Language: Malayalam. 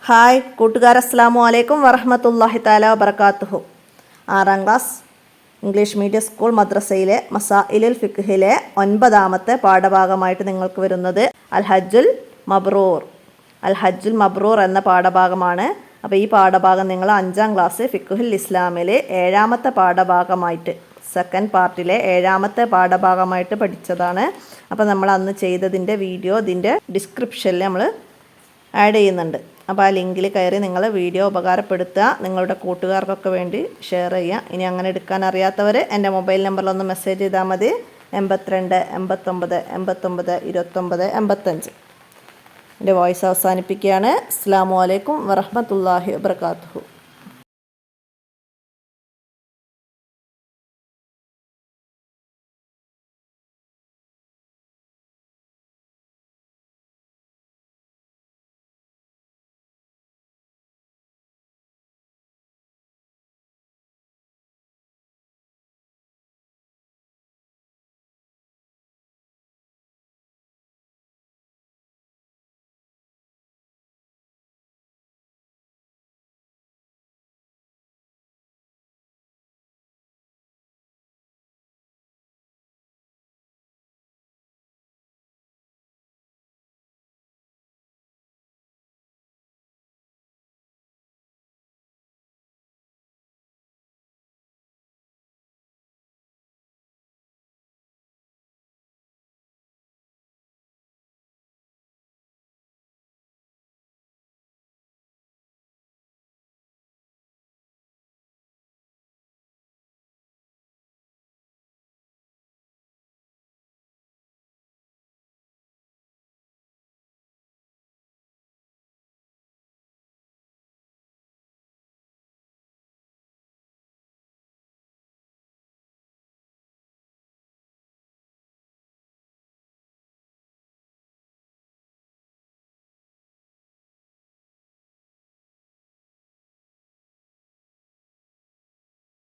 ഹായ് കൂട്ടുകാർ, അസ്സലാമു അലൈക്കും വറഹ്മത്തുള്ളാഹി തആല വബറകാതുഹു. 6ാം ക്ലാസ് ഇംഗ്ലീഷ് മീഡിയം സ്കൂൾ മദ്രസയിലെ മസായിലുൽ ഫിഖ്ഹിലെ 9ാമത്തെ പാഠഭാഗമായിട്ട് നിങ്ങൾക്ക് വരുന്നത് അൽ ഹജ്ജുൽ മബ്രൂർ എന്ന പാഠഭാഗമാണ്. അപ്പോൾ ഈ പാഠഭാഗം നിങ്ങൾ 5ാം ക്ലാസ് ഫിഖ്ഹുൽ ഇസ്ലാമിലെ 7ാമത്തെ പാഠഭാഗമായിട്ട് സെക്കൻഡ് പാർട്ടിലെ 7ാമത്തെ പാഠഭാഗമായിട്ട് പഠിച്ചതാണ്. അപ്പോൾ നമ്മൾ അന്ന് ചെയ്തതിൻ്റെ വീഡിയോ ഇതിൻ്റെ ഡിസ്ക്രിപ്ഷനിൽ നമ്മൾ ആഡ് ചെയ്യുന്നുണ്ട്. അപ്പോൾ ആ ലിങ്കിൽ കയറി നിങ്ങൾ വീഡിയോ ഉപകാരപ്പെടുത്തുക, നിങ്ങളുടെ കൂട്ടുകാർക്കൊക്കെ വേണ്ടി ഷെയർ ചെയ്യുക. ഇനി അങ്ങനെ എടുക്കാൻ അറിയാത്തവർ എൻ്റെ മൊബൈൽ നമ്പറിലൊന്ന് മെസ്സേജ് ചെയ്താൽ മതി. 82 89 89 29 85. എൻ്റെ വോയിസ് അവസാനിപ്പിക്കുകയാണ്. അസ്സലാമു അലൈക്കും വറഹ്മത്തുള്ളാഹി വബറകാതുഹു.